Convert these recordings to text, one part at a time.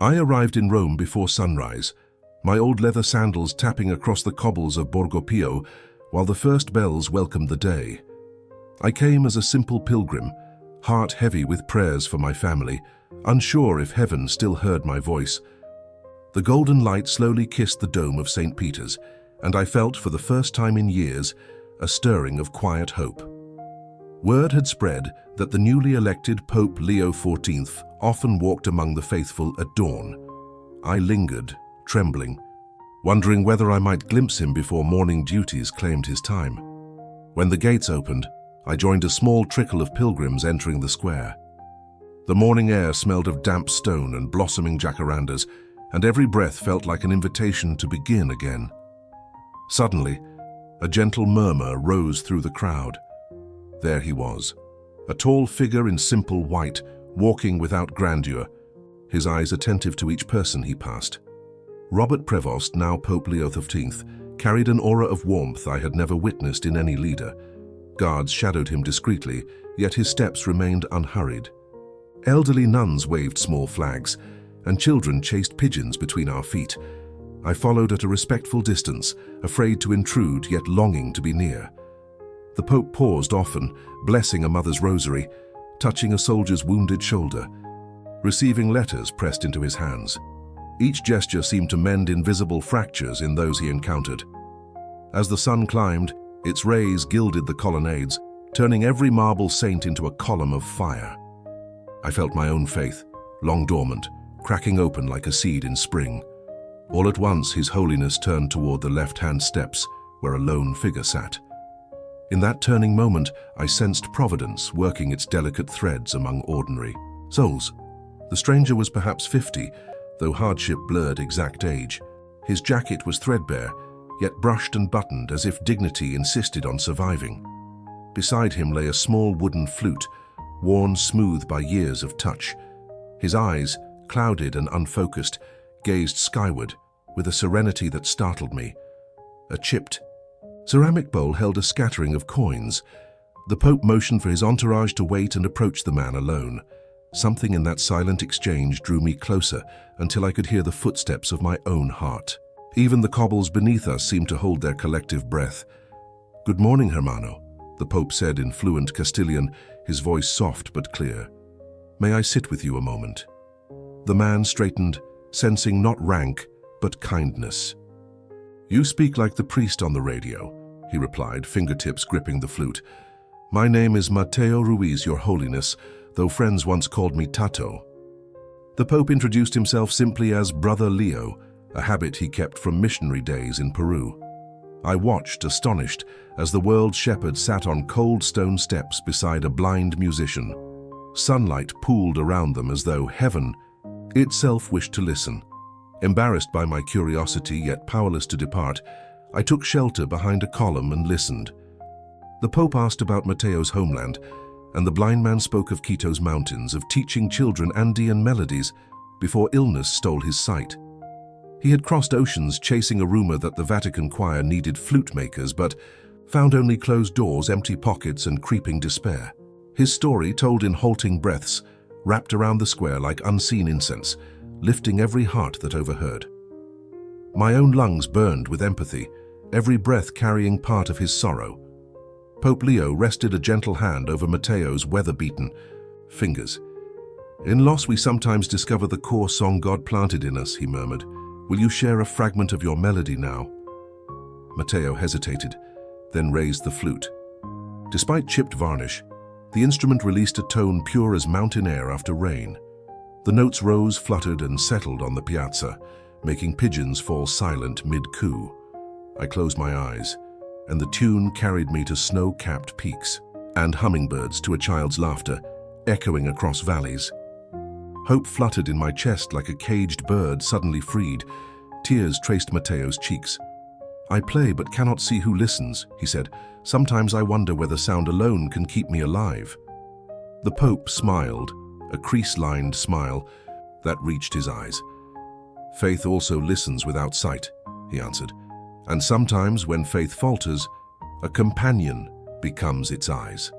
I arrived in Rome before sunrise, my old leather sandals tapping across the cobbles of Borgo Pio while the first bells welcomed the day. I came as a simple pilgrim, heart heavy with prayers for my family, unsure if heaven still heard my voice. The golden light slowly kissed the dome of St. Peter's, and I felt for the first time in years a stirring of quiet hope. Word had spread that the newly elected Pope Leo XIV often walked among the faithful at dawn. I lingered, trembling, wondering whether I might glimpse him before morning duties claimed his time. When the gates opened, I joined a small trickle of pilgrims entering the square. The morning air smelled of damp stone and blossoming jacarandas, and every breath felt like an invitation to begin again. Suddenly, a gentle murmur rose through the crowd. There he was, a tall figure in simple white, walking without grandeur, his eyes attentive to each person he passed. Robert Prevost, now Pope Leo XIV, carried an aura of warmth I had never witnessed in any leader. Guards shadowed him discreetly, yet his steps remained unhurried. Elderly nuns waved small flags, and children chased pigeons between our feet. I followed at a respectful distance, afraid to intrude yet longing to be near. The Pope paused often, blessing a mother's rosary, touching a soldier's wounded shoulder, receiving letters pressed into his hands. Each gesture seemed to mend invisible fractures in those he encountered. As the sun climbed, its rays gilded the colonnades, turning every marble saint into a column of fire. I felt my own faith, long dormant, cracking open like a seed in spring. All at once, His Holiness turned toward the left-hand steps, where a lone figure sat. In that turning moment, I sensed providence working its delicate threads among ordinary souls. The stranger was perhaps 50, though hardship blurred exact age. His jacket was threadbare, yet brushed and buttoned as if dignity insisted on surviving. Beside him lay a small wooden flute, worn smooth by years of touch. His eyes, clouded and unfocused, gazed skyward with a serenity that startled me. A chipped ceramic bowl held a scattering of coins. The Pope motioned for his entourage to wait and approach the man alone. Something in that silent exchange drew me closer until I could hear the footsteps of my own heart. Even the cobbles beneath us seemed to hold their collective breath. "Good morning, Hermano," the Pope said in fluent Castilian, his voice soft but clear. "May I sit with you a moment?" The man straightened, sensing not rank, but kindness. "You speak like the priest on the radio," he replied, fingertips gripping the flute. "My name is Mateo Ruiz, Your Holiness, though friends once called me Tato." The Pope introduced himself simply as Brother Leo, a habit he kept from missionary days in Peru. I watched, astonished, as the world shepherd sat on cold stone steps beside a blind musician. Sunlight pooled around them as though heaven itself wished to listen. Embarrassed by my curiosity, yet powerless to depart, I took shelter behind a column and listened. The Pope asked about Mateo's homeland, and the blind man spoke of Quito's mountains, of teaching children Andean melodies before illness stole his sight. He had crossed oceans chasing a rumor that the Vatican choir needed flute makers, but found only closed doors, empty pockets, and creeping despair. His story, told in halting breaths, wrapped around the square like unseen incense, lifting every heart that overheard. My own lungs burned with empathy, every breath carrying part of his sorrow. Pope Leo rested a gentle hand over Mateo's weather-beaten fingers. "In loss we sometimes discover the core song God planted in us," he murmured. "Will you share a fragment of your melody now?" Mateo hesitated, then raised the flute. Despite chipped varnish, the instrument released a tone pure as mountain air after rain. The notes rose, fluttered, and settled on the piazza, making pigeons fall silent mid-coo. I closed my eyes, and the tune carried me to snow-capped peaks, and hummingbirds to a child's laughter, echoing across valleys. Hope fluttered in my chest like a caged bird suddenly freed. Tears traced Mateo's cheeks. "I play but cannot see who listens," he said. "Sometimes I wonder whether sound alone can keep me alive." The Pope smiled, a crease-lined smile that reached his eyes. "Faith also listens without sight," he answered. "And sometimes when faith falters, a companion becomes its eyes."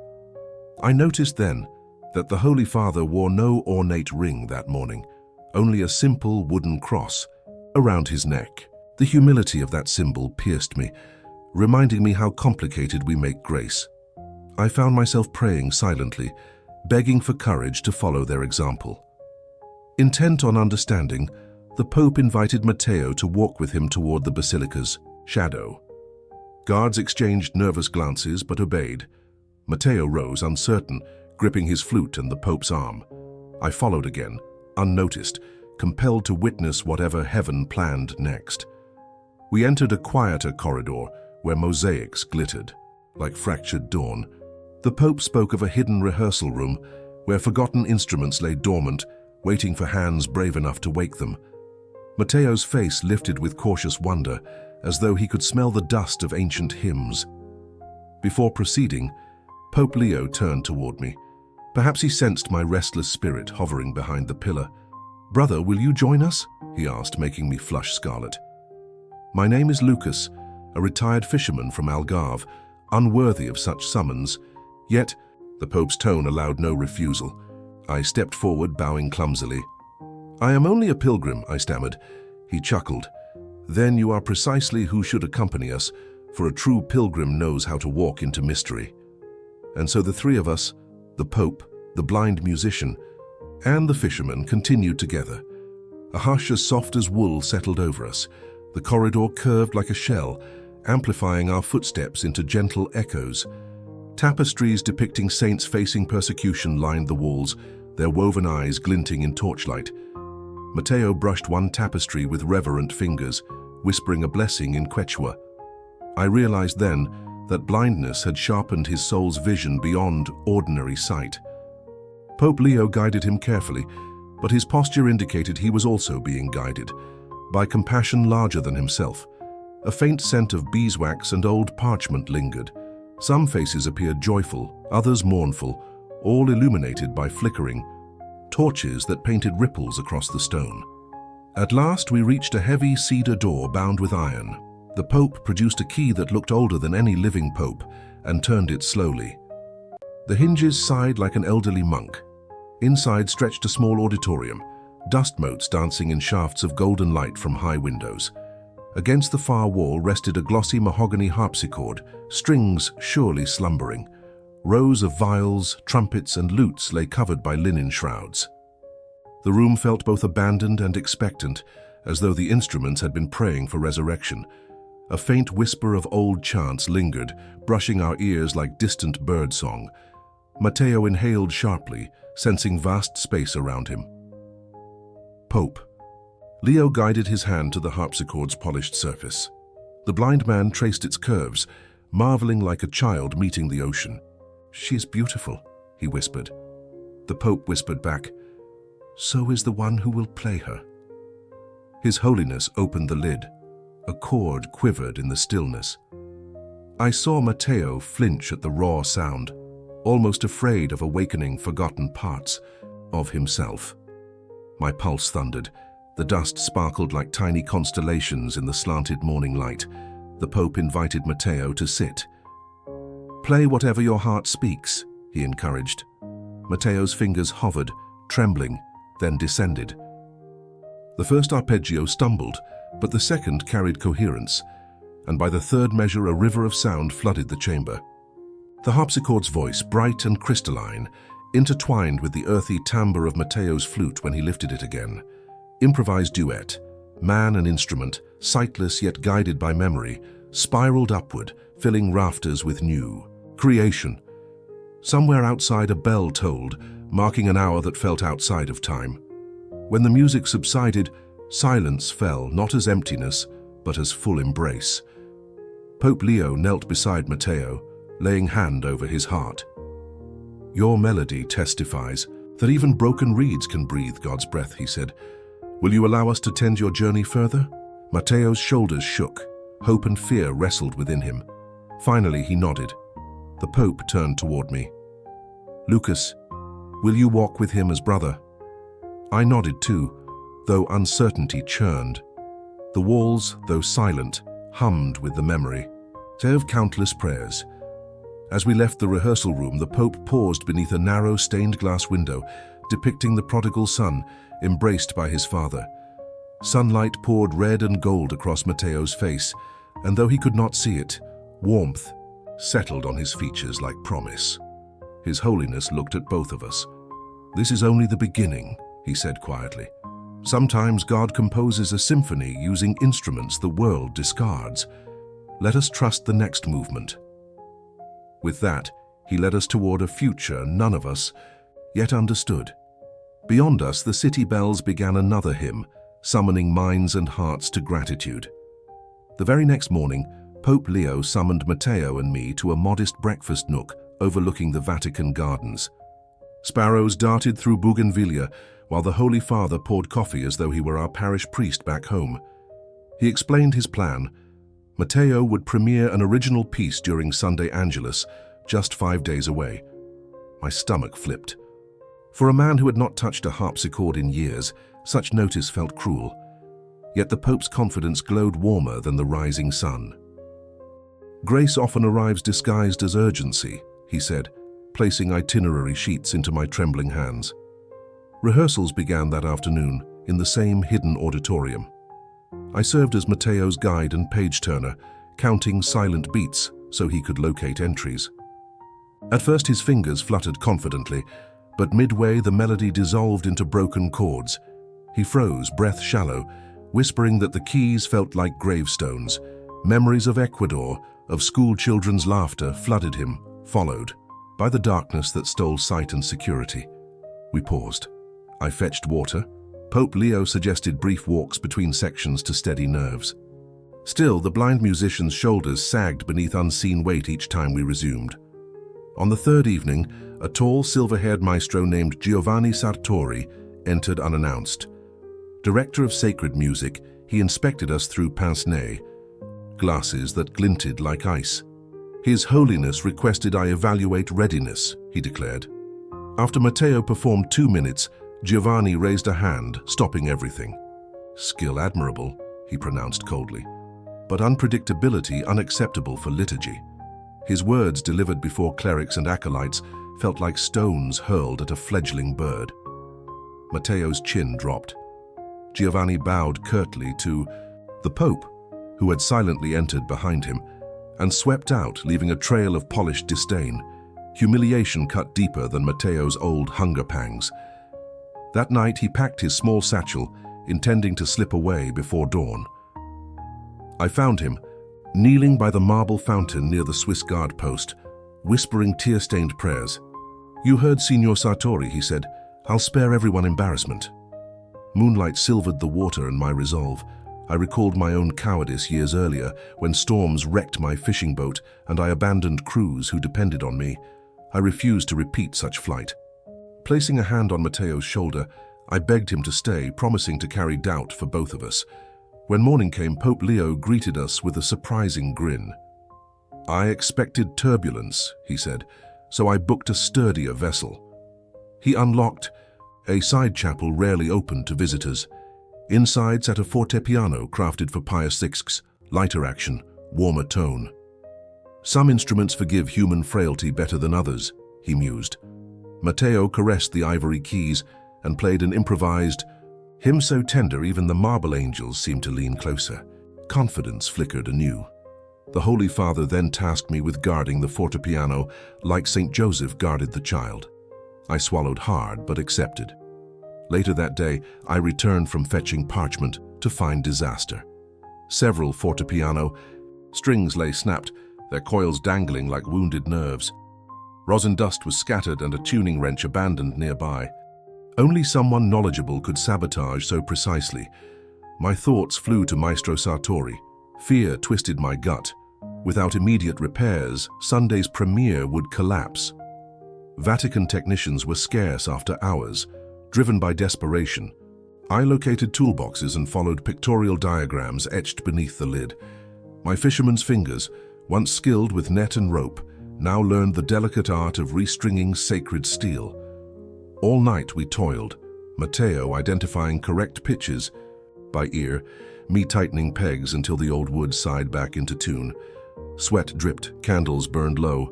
I noticed then that the Holy Father wore no ornate ring that morning, only a simple wooden cross around his neck. The humility of that symbol pierced me, reminding me how complicated we make grace. I found myself praying silently, begging for courage to follow their example. Intent on understanding, the Pope invited Matteo to walk with him toward the basilica's shadow. Guards exchanged nervous glances but obeyed. Matteo rose uncertain, gripping his flute and the Pope's arm. I followed again, unnoticed, compelled to witness whatever heaven planned next. We entered a quieter corridor where mosaics glittered, like fractured dawn. The Pope spoke of a hidden rehearsal room where forgotten instruments lay dormant, waiting for hands brave enough to wake them. Matteo's face lifted with cautious wonder, as though he could smell the dust of ancient hymns. Before proceeding, Pope Leo turned toward me. Perhaps he sensed my restless spirit hovering behind the pillar. "Brother, will you join us?" he asked, making me flush scarlet. "My name is Lucas, a retired fisherman from Algarve, unworthy of such summons. Yet," the Pope's tone allowed no refusal. I stepped forward, bowing clumsily. "I am only a pilgrim," I stammered. He chuckled. "Then you are precisely who should accompany us, for a true pilgrim knows how to walk into mystery." And so the three of us, the Pope, the blind musician, and the fisherman, continued together. A hush as soft as wool settled over us. The corridor curved like a shell, amplifying our footsteps into gentle echoes. Tapestries depicting saints facing persecution lined the walls, their woven eyes glinting in torchlight. Matteo brushed one tapestry with reverent fingers, whispering a blessing in Quechua. I realized then that blindness had sharpened his soul's vision beyond ordinary sight. Pope Leo guided him carefully, but his posture indicated he was also being guided by compassion larger than himself. A faint scent of beeswax and old parchment lingered. Some faces appeared joyful, others mournful, all illuminated by flickering torches that painted ripples across the stone. At last we reached a heavy cedar door bound with iron. The Pope produced a key that looked older than any living pope and turned it slowly. The hinges sighed like an elderly monk. Inside stretched a small auditorium, dust motes dancing in shafts of golden light from high windows. Against the far wall rested a glossy mahogany harpsichord, strings surely slumbering. Rows of viols, trumpets, and lutes lay covered by linen shrouds. The room felt both abandoned and expectant, as though the instruments had been praying for resurrection. A faint whisper of old chants lingered, brushing our ears like distant birdsong. Matteo inhaled sharply, sensing vast space around him. "Pope." Leo guided his hand to the harpsichord's polished surface. The blind man traced its curves, marveling like a child meeting the ocean. "She is beautiful," he whispered. The Pope whispered back, "So is the one who will play her." His Holiness opened the lid. A chord quivered in the stillness. I saw Matteo flinch at the raw sound, almost afraid of awakening forgotten parts of himself. My pulse thundered. The dust sparkled like tiny constellations in the slanted morning light. The Pope invited Matteo to sit. "Play whatever your heart speaks," he encouraged. Matteo's fingers hovered, trembling, then descended. The first arpeggio stumbled, but the second carried coherence, and by the third measure a river of sound flooded the chamber. The harpsichord's voice, bright and crystalline, intertwined with the earthy timbre of Matteo's flute when he lifted it again. Improvised duet, man and instrument, sightless yet guided by memory, spiraled upward, filling rafters with new creation. Somewhere outside a bell tolled, marking an hour that felt outside of time. When the music subsided, silence fell, not as emptiness, but as full embrace. Pope Leo knelt beside Matteo, laying hand over his heart. "Your melody testifies that even broken reeds can breathe God's breath," he said. "Will you allow us to tend your journey further?" Matteo's shoulders shook. Hope and fear wrestled within him. Finally, he nodded. The Pope turned toward me. "Lucas, will you walk with him as brother?" I nodded too, though uncertainty churned. The walls, though silent, hummed with the memory of countless prayers. As we left the rehearsal room, the Pope paused beneath a narrow stained glass window, depicting the prodigal son embraced by his father. Sunlight poured red and gold across Matteo's face, and though he could not see it, warmth settled on his features like promise. His Holiness looked at both of us. "This is only the beginning," he said quietly. "Sometimes God composes a symphony using instruments the world discards. Let us trust the next movement." With that, he led us toward a future none of us yet understood. Beyond us, the city bells began another hymn, summoning minds and hearts to gratitude. The very next morning, Pope Leo summoned Matteo and me to a modest breakfast nook overlooking the Vatican gardens. Sparrows darted through bougainvillea, while the Holy Father poured coffee as though he were our parish priest back home. He explained his plan. Matteo would premiere an original piece during Sunday Angelus, just 5 days away. My stomach flipped. For a man who had not touched a harpsichord in years, such notice felt cruel. Yet the Pope's confidence glowed warmer than the rising sun. "Grace often arrives disguised as urgency," he said, placing itinerary sheets into my trembling hands. Rehearsals began that afternoon in the same hidden auditorium. I served as Matteo's guide and page-turner, counting silent beats so he could locate entries. At first his fingers fluttered confidently, but midway the melody dissolved into broken chords. He froze, breath shallow, whispering that the keys felt like gravestones. Memories of Ecuador, of school children's laughter, flooded him, followed by the darkness that stole sight and security. We paused. I fetched water. Pope Leo suggested brief walks between sections to steady nerves. Still, the blind musician's shoulders sagged beneath unseen weight each time we resumed. On the third evening, a tall, silver-haired maestro named Giovanni Sartori entered unannounced. Director of sacred music, he inspected us through pince-nez, glasses that glinted like ice. "His Holiness requested I evaluate readiness," he declared. After Matteo performed 2 minutes, Giovanni raised a hand, stopping everything. "Skill admirable," he pronounced coldly, "but unpredictability unacceptable for liturgy." His words, delivered before clerics and acolytes, felt like stones hurled at a fledgling bird. Matteo's chin dropped. Giovanni bowed curtly to the Pope, who had silently entered behind him, and swept out, leaving a trail of polished disdain. Humiliation cut deeper than Matteo's old hunger pangs. That night he packed his small satchel, intending to slip away before dawn. I found him, kneeling by the marble fountain near the Swiss guard post, whispering tear-stained prayers. "You heard Signor Sartori," he said. "I'll spare everyone embarrassment." Moonlight silvered the water and my resolve. I recalled my own cowardice years earlier, when storms wrecked my fishing boat and I abandoned crews who depended on me. I refused to repeat such flight. Placing a hand on Matteo's shoulder, I begged him to stay, promising to carry doubt for both of us. When morning came, Pope Leo greeted us with a surprising grin. "I expected turbulence," he said, "so I booked a sturdier vessel." He unlocked a side chapel rarely open to visitors. Inside sat a fortepiano crafted for Pius VI's, lighter action, warmer tone. "Some instruments forgive human frailty better than others," he mused. Matteo caressed the ivory keys and played an improvised hymn so tender even the marble angels seemed to lean closer. Confidence flickered anew. The Holy Father then tasked me with guarding the fortepiano like St. Joseph guarded the child. I swallowed hard but accepted. Later that day, I returned from fetching parchment to find disaster. Several fortepiano strings lay snapped, their coils dangling like wounded nerves. Rosin dust was scattered and a tuning wrench abandoned nearby. Only someone knowledgeable could sabotage so precisely. My thoughts flew to Maestro Sartori. Fear twisted my gut. Without immediate repairs, Sunday's premiere would collapse. Vatican technicians were scarce after hours. Driven by desperation, I located toolboxes and followed pictorial diagrams etched beneath the lid. My fisherman's fingers, once skilled with net and rope, now learned the delicate art of restringing sacred steel. All night we toiled, Matteo identifying correct pitches by ear, me tightening pegs until the old wood sighed back into tune. Sweat dripped, candles burned low,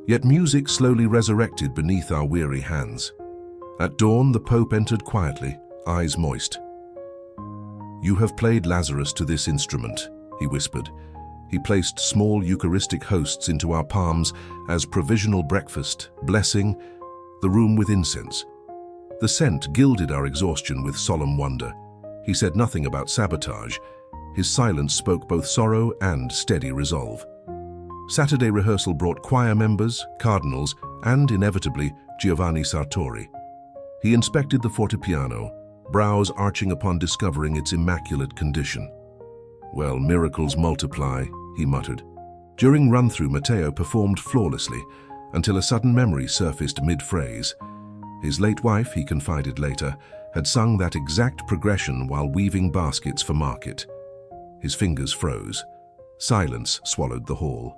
yet music slowly resurrected beneath our weary hands. At dawn, the Pope entered quietly, eyes moist. "You have played Lazarus to this instrument," he whispered. He placed small Eucharistic hosts into our palms as provisional breakfast, blessing the room with incense. The scent gilded our exhaustion with solemn wonder. He said nothing about sabotage. His silence spoke both sorrow and steady resolve. Saturday rehearsal brought choir members, cardinals, and, inevitably, Giovanni Sartori. He inspected the fortepiano, brows arching upon discovering its immaculate condition. "Well, miracles multiply," he muttered. During run-through, Matteo performed flawlessly, until a sudden memory surfaced mid-phrase. His late wife, he confided later, had sung that exact progression while weaving baskets for market. His fingers froze. Silence swallowed the hall.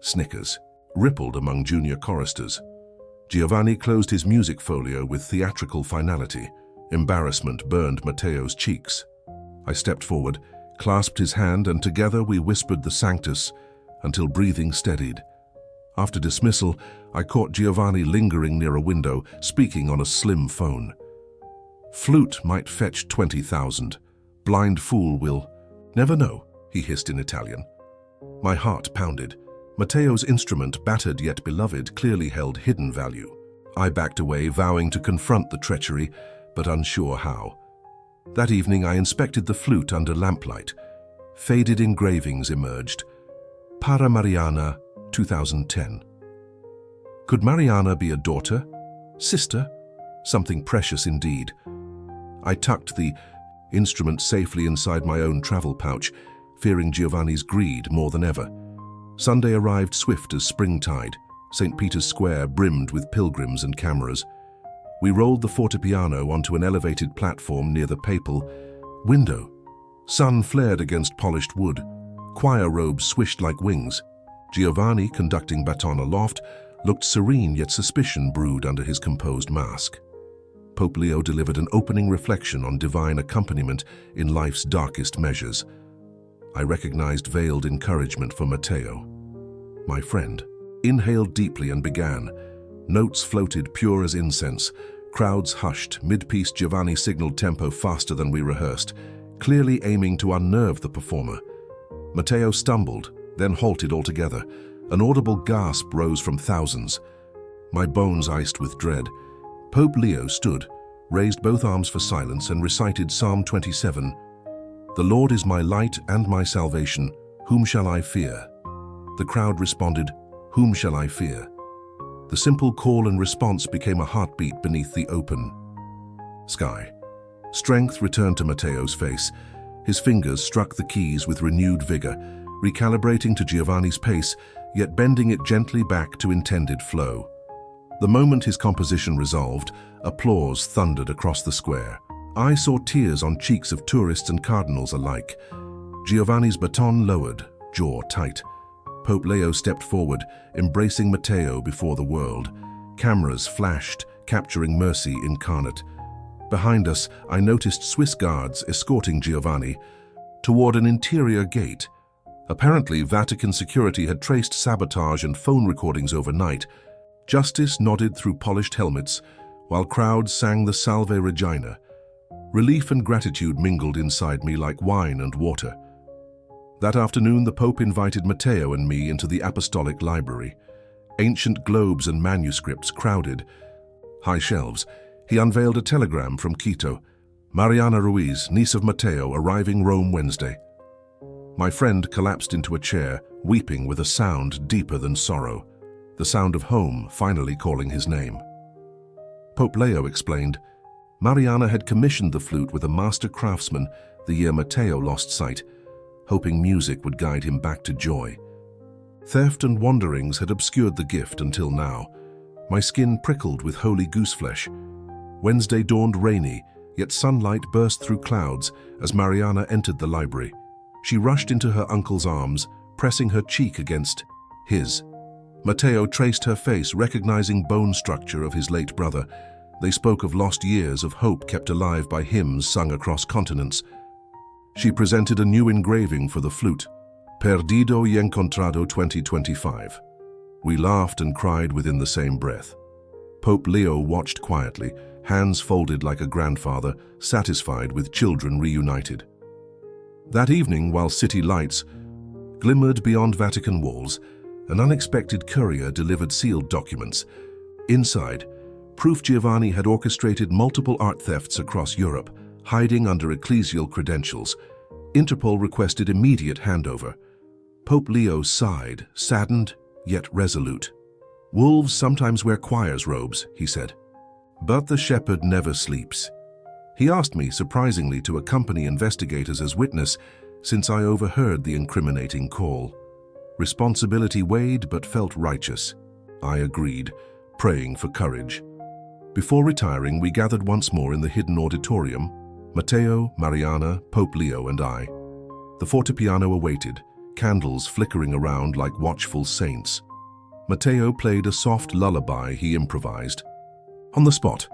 Snickers rippled among junior choristers. Giovanni closed his music folio with theatrical finality. Embarrassment burned Matteo's cheeks. I stepped forward, clasped his hand, and together we whispered the Sanctus until breathing steadied. After dismissal, I caught Giovanni lingering near a window, speaking on a slim phone. "Flute might fetch 20,000. Blind fool will never know," he hissed in Italian. My heart pounded. Matteo's instrument, battered yet beloved, clearly held hidden value. I backed away, vowing to confront the treachery, but unsure how. That evening I inspected the flute under lamplight. Faded engravings emerged. Para Mariana, 2010. Could Mariana be a daughter? Sister? Something precious indeed. I tucked the instrument safely inside my own travel pouch, fearing Giovanni's greed more than ever. Sunday arrived swift as springtide. St. Peter's Square brimmed with pilgrims and cameras. We rolled the fortepiano onto an elevated platform near the papal window. Sun flared against polished wood. Choir robes swished like wings. Giovanni, conducting baton aloft, looked serene, yet suspicion brewed under his composed mask. Pope Leo delivered an opening reflection on divine accompaniment in life's darkest measures. I recognized veiled encouragement for Matteo. My friend inhaled deeply and began. Notes floated pure as incense. Crowds hushed. Mid-piece, Giovanni signaled tempo faster than we rehearsed, clearly aiming to unnerve the performer. Matteo stumbled, then halted altogether. An audible gasp rose from thousands. My bones iced with dread. Pope Leo stood, raised both arms for silence, and recited Psalm 27. "The Lord is my light and my salvation. Whom shall I fear?" The crowd responded, "Whom shall I fear?" The simple call and response became a heartbeat beneath the open sky. Strength returned to Matteo's face. His fingers struck the keys with renewed vigor, recalibrating to Giovanni's pace, yet bending it gently back to intended flow. The moment his composition resolved, applause thundered across the square. I saw tears on cheeks of tourists and cardinals alike. Giovanni's baton lowered, jaw tight. Pope Leo stepped forward, embracing Matteo before the world. Cameras flashed, capturing mercy incarnate. Behind us, I noticed Swiss guards escorting Giovanni toward an interior gate. Apparently, Vatican security had traced sabotage and phone recordings overnight. Justice nodded through polished helmets, while crowds sang the Salve Regina. Relief and gratitude mingled inside me like wine and water. That afternoon, the Pope invited Matteo and me into the Apostolic Library. Ancient globes and manuscripts crowded high shelves. He unveiled a telegram from Quito. "Mariana Ruiz, niece of Matteo, arriving Rome Wednesday." My friend collapsed into a chair, weeping with a sound deeper than sorrow. The sound of home finally calling his name. Pope Leo explained, Mariana had commissioned the flute with a master craftsman the year Matteo lost sight, hoping music would guide him back to joy. Theft and wanderings had obscured the gift until now. My skin prickled with holy gooseflesh. Wednesday dawned rainy, yet sunlight burst through clouds as Mariana entered the library. She rushed into her uncle's arms, pressing her cheek against his. Matteo traced her face, recognizing bone structure of his late brother. They spoke of lost years of hope kept alive by hymns sung across continents. She presented a new engraving for the flute, Perdido y Encontrado 2025. We laughed and cried within the same breath. Pope Leo watched quietly, hands folded like a grandfather, satisfied with children reunited. That evening, while city lights glimmered beyond Vatican walls, an unexpected courier delivered sealed documents. Inside, proof Giovanni had orchestrated multiple art thefts across Europe, hiding under ecclesial credentials. Interpol requested immediate handover. Pope Leo sighed, saddened yet resolute. "Wolves sometimes wear choir's robes," he said. "But the shepherd never sleeps." He asked me, surprisingly, to accompany investigators as witness, since I overheard the incriminating call. Responsibility weighed but felt righteous. I agreed, praying for courage. Before retiring, we gathered once more in the hidden auditorium, Matteo, Mariana, Pope Leo, and I. The fortepiano awaited, candles flickering around like watchful saints. Matteo played a soft lullaby he improvised. On the spot,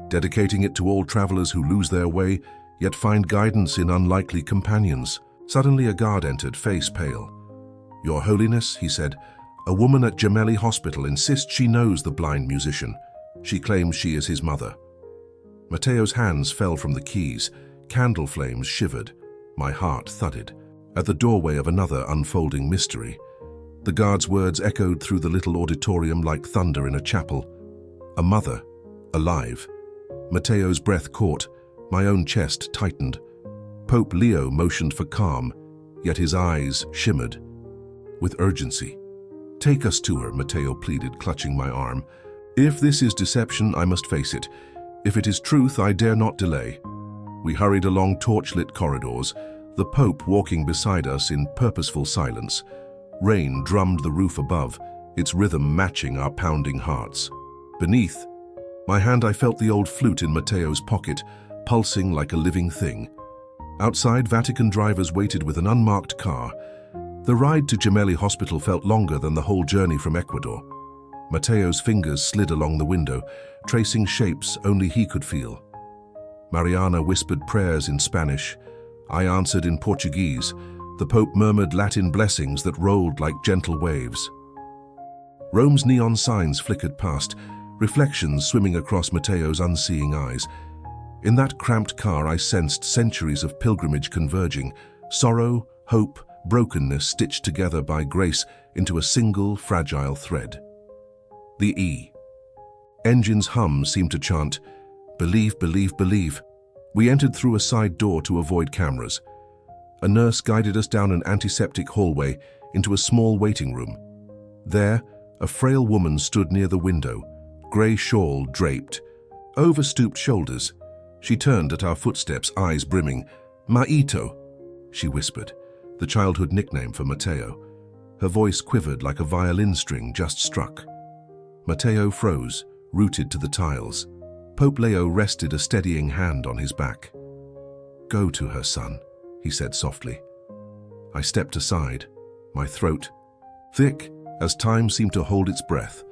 dedicating it to all travelers who lose their way, yet find guidance in unlikely companions. Suddenly a guard entered, face pale. "Your Holiness," he said, "a woman at Gemelli Hospital insists she knows the blind musician. She claims she is his mother." Matteo's hands fell from the keys. Candle flames shivered. My heart thudded. At the doorway of another unfolding mystery, the guard's words echoed through the little auditorium like thunder in a chapel. A mother, alive. Matteo's breath caught. My own chest tightened. Pope Leo motioned for calm, yet his eyes shimmered with urgency. "Take us to her," Matteo pleaded, clutching my arm. "If this is deception, I must face it. If it is truth, I dare not delay." We hurried along torchlit corridors, the Pope walking beside us in purposeful silence. Rain drummed the roof above, its rhythm matching our pounding hearts. Beneath my hand, I felt the old flute in Matteo's pocket, pulsing like a living thing. Outside, Vatican drivers waited with an unmarked car. The ride to Gemelli Hospital felt longer than the whole journey from Ecuador. Matteo's fingers slid along the window, tracing shapes only he could feel. Mariana whispered prayers in Spanish. I answered in Portuguese. The Pope murmured Latin blessings that rolled like gentle waves. Rome's neon signs flickered past, reflections swimming across Matteo's unseeing eyes. In that cramped car, I sensed centuries of pilgrimage converging, sorrow, hope, brokenness stitched together by grace into a single fragile thread. The E. Engine's hum seemed to chant, "Believe, believe, believe." We entered through a side door to avoid cameras. A nurse guided us down an antiseptic hallway into a small waiting room. There, a frail woman stood near the window, grey shawl draped, over stooped shoulders. She turned at our footsteps, eyes brimming. "Maito," she whispered, the childhood nickname for Matteo. Her voice quivered like a violin string just struck. Matteo froze, rooted to the tiles. Pope Leo rested a steadying hand on his back. "Go to her, son," he said softly. I stepped aside, my throat thick as time seemed to hold its breath.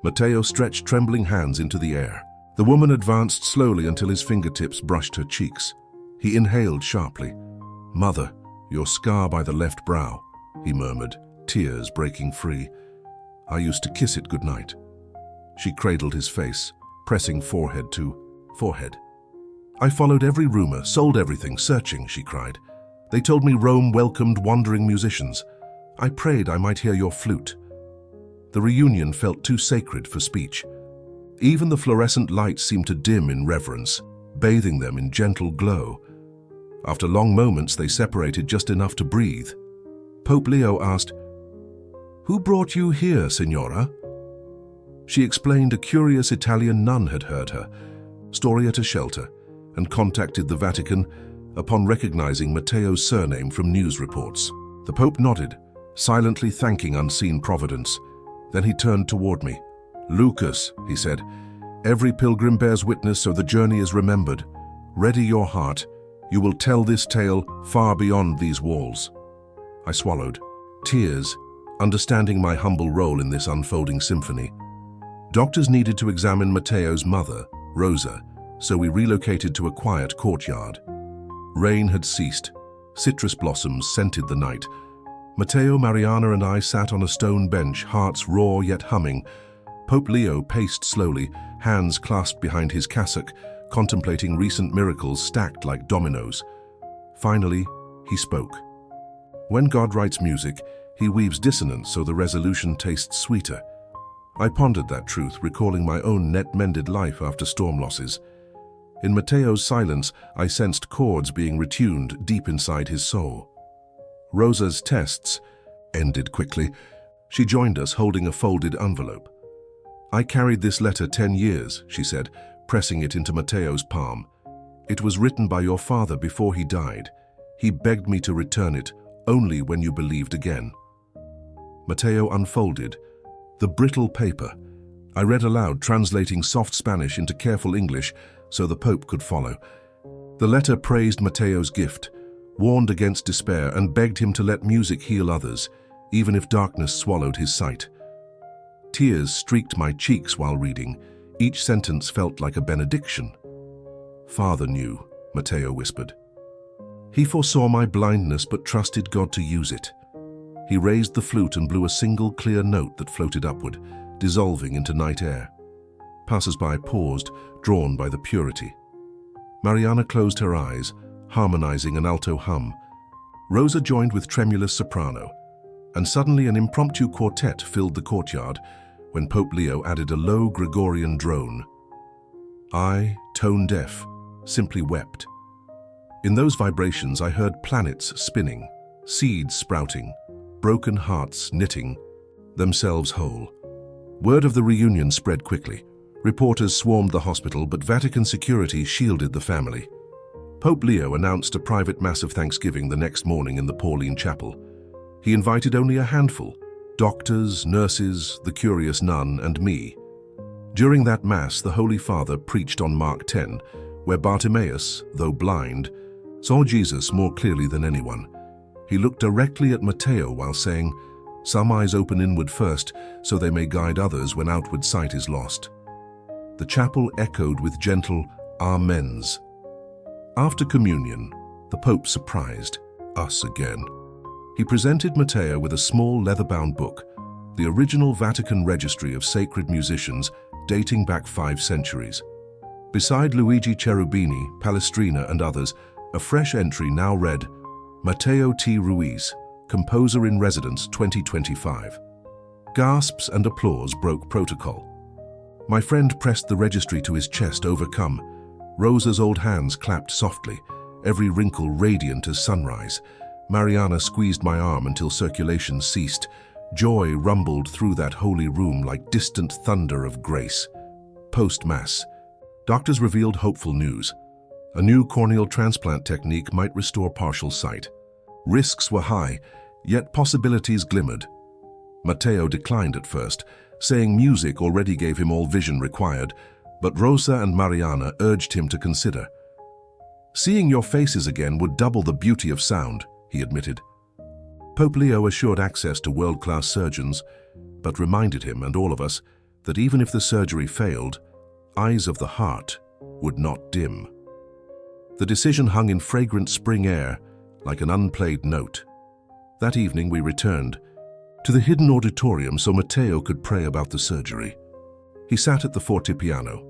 Matteo stretched trembling hands into the air. The woman advanced slowly until his fingertips brushed her cheeks. He inhaled sharply. "Mother, your scar by the left brow," he murmured, tears breaking free. "I used to kiss it goodnight." She cradled his face, pressing forehead to forehead. "I followed every rumor, sold everything, searching," she cried. "They told me Rome welcomed wandering musicians. I prayed I might hear your flute." The reunion felt too sacred for speech. Even the fluorescent lights seemed to dim in reverence, bathing them in gentle glow. After long moments, they separated just enough to breathe. Pope Leo asked, "Who brought you here, Signora?" She explained a curious Italian nun had heard her story at a shelter and contacted the Vatican upon recognizing Matteo's surname from news reports. The Pope nodded, silently thanking unseen providence. Then he turned toward me. "Lucas," he said, "every pilgrim bears witness, so the journey is remembered. Ready your heart. You will tell this tale far beyond these walls." I swallowed, tears, understanding my humble role in this unfolding symphony. Doctors needed to examine Matteo's mother, Rosa, so we relocated to a quiet courtyard. Rain had ceased. Citrus blossoms scented the night. Matteo, Mariana, and I sat on a stone bench, hearts raw yet humming. Pope Leo paced slowly, hands clasped behind his cassock, contemplating recent miracles stacked like dominoes. Finally, he spoke. When God writes music, he weaves dissonance so the resolution tastes sweeter. I pondered that truth, recalling my own net-mended life after storm losses. In Matteo's silence, I sensed chords being retuned deep inside his soul. Rosa's tests ended quickly. She joined us holding a folded envelope. "I carried this letter 10 years, she said, pressing it into Matteo's palm. "It was written by your father before he died. He begged me to return it only when you believed again." Matteo unfolded the brittle paper. I read aloud, translating soft Spanish into careful English so the Pope could follow. The letter praised Matteo's gift, warned against despair, and begged him to let music heal others, even if darkness swallowed his sight. Tears streaked my cheeks while reading. Each sentence felt like a benediction. "Father knew," Matteo whispered. "He foresaw my blindness but trusted God to use it." He raised the flute and blew a single clear note that floated upward, dissolving into night air. Passers-by paused, drawn by the purity. Mariana closed her eyes, harmonizing an alto hum. Rosa joined with tremulous soprano, and suddenly an impromptu quartet filled the courtyard when Pope Leo added a low Gregorian drone. I, tone deaf, simply wept. In those vibrations I heard planets spinning, seeds sprouting, broken hearts knitting themselves whole. Word of the reunion spread quickly. Reporters swarmed the hospital, but Vatican security shielded the family. Pope Leo announced a private mass of thanksgiving the next morning in the Pauline Chapel. He invited only a handful: doctors, nurses, the curious nun, and me. During that mass, the Holy Father preached on Mark 10, where Bartimaeus, though blind, saw Jesus more clearly than anyone. He looked directly at Matteo while saying, "Some eyes open inward first, so they may guide others when outward sight is lost." The chapel echoed with gentle amens. After communion, the Pope surprised us again. He presented Matteo with a small leather-bound book, the original Vatican registry of sacred musicians dating back 5 centuries. Beside Luigi Cherubini, Palestrina, and others, a fresh entry now read, "Matteo T. Ruiz, Composer in Residence 2025. Gasps and applause broke protocol. My friend pressed the registry to his chest, overcome. Rosa's old hands clapped softly, every wrinkle radiant as sunrise. Mariana squeezed my arm until circulation ceased. Joy rumbled through that holy room like distant thunder of grace. Post-Mass, doctors revealed hopeful news. A new corneal transplant technique might restore partial sight. Risks were high, yet possibilities glimmered. Matteo declined at first, saying music already gave him all vision required, but Rosa and Mariana urged him to consider. "Seeing your faces again would double the beauty of sound," he admitted. Pope Leo assured access to world-class surgeons, but reminded him and all of us that even if the surgery failed, eyes of the heart would not dim. The decision hung in fragrant spring air, like an unplayed note. That evening we returned to the hidden auditorium so Matteo could pray about the surgery. He sat at the fortepiano.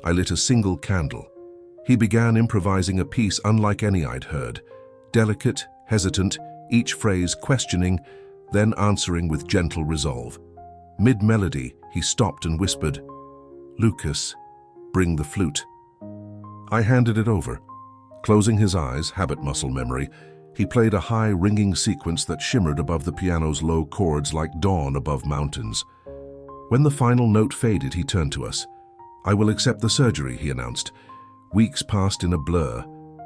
I lit a single candle. He began improvising a piece unlike any I'd heard, delicate, hesitant, each phrase questioning, then answering with gentle resolve. Mid-melody, he stopped and whispered, "Lucas, bring the flute." I handed it over. Closing his eyes, habit muscle memory, he played a high, ringing sequence that shimmered above the piano's low chords like dawn above mountains. When the final note faded, he turned to us. "I will accept the surgery," he announced. Weeks passed in a blur.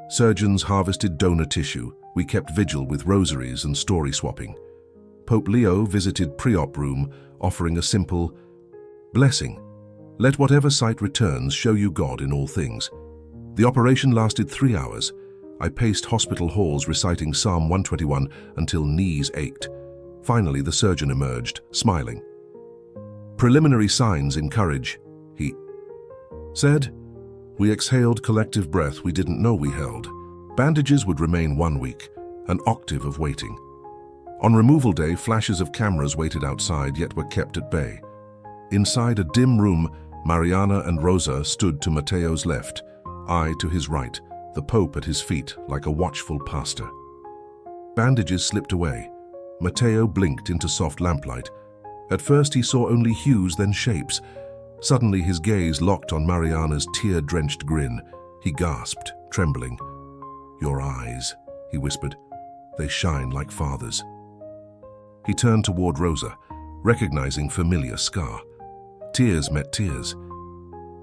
Surgeons harvested donor tissue. We kept vigil with rosaries and story swapping. Pope Leo visited pre-op room, offering a simple blessing. "Let whatever sight returns show you God in all things." The operation lasted 3 hours. I paced hospital halls reciting Psalm 121 until knees ached. Finally, the surgeon emerged, smiling. "Preliminary signs encourage," he said. We exhaled collective breath we didn't know we held. Bandages would remain 1 week, an octave of waiting. On removal day, flashes of cameras waited outside, yet were kept at bay. Inside a dim room, Mariana and Rosa stood to Matteo's left, I to his right, the Pope at his feet like a watchful pastor. Bandages slipped away. Matteo blinked into soft lamplight. At first he saw only hues, then shapes. Suddenly his gaze locked on Mariana's tear-drenched grin. He gasped, trembling. "Your eyes," he whispered. "They shine like father's." He turned toward Rosa, recognizing familiar scar. Tears met tears.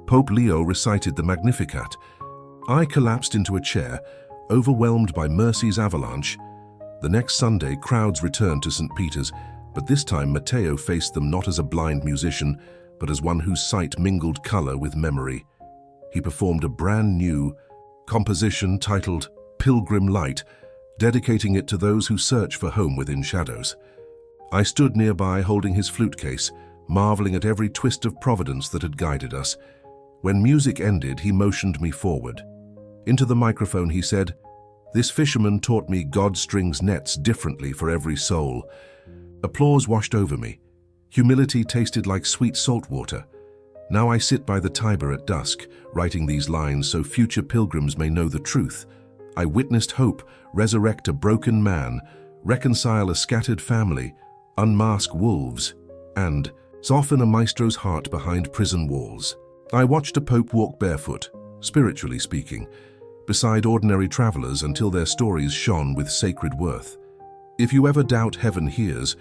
Pope Leo recited the Magnificat. I collapsed into a chair, overwhelmed by mercy's avalanche. The next Sunday, crowds returned to St. Peter's, but this time Matteo faced them not as a blind musician, but as one whose sight mingled color with memory. He performed a brand new composition titled Pilgrim Light, dedicating it to those who search for home within shadows. I stood nearby holding his flute case, marveling at every twist of providence that had guided us. When music ended, he motioned me forward. Into the microphone he said, "This fisherman taught me God strings nets differently for every soul." Applause washed over me. Humility tasted like sweet salt water. Now I sit by the Tiber at dusk, writing these lines so future pilgrims may know the truth. I witnessed hope resurrect a broken man, reconcile a scattered family, unmask wolves, and soften a maestro's heart behind prison walls. I watched a pope walk barefoot, spiritually speaking, beside ordinary travelers until their stories shone with sacred worth. If you ever doubt heaven hears,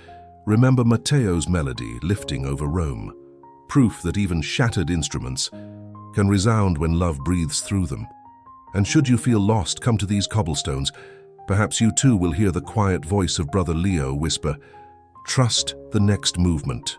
remember Matteo's melody lifting over Rome, proof that even shattered instruments can resound when love breathes through them. And should you feel lost, come to these cobblestones. Perhaps you too will hear the quiet voice of Brother Leo whisper, "Trust the next movement."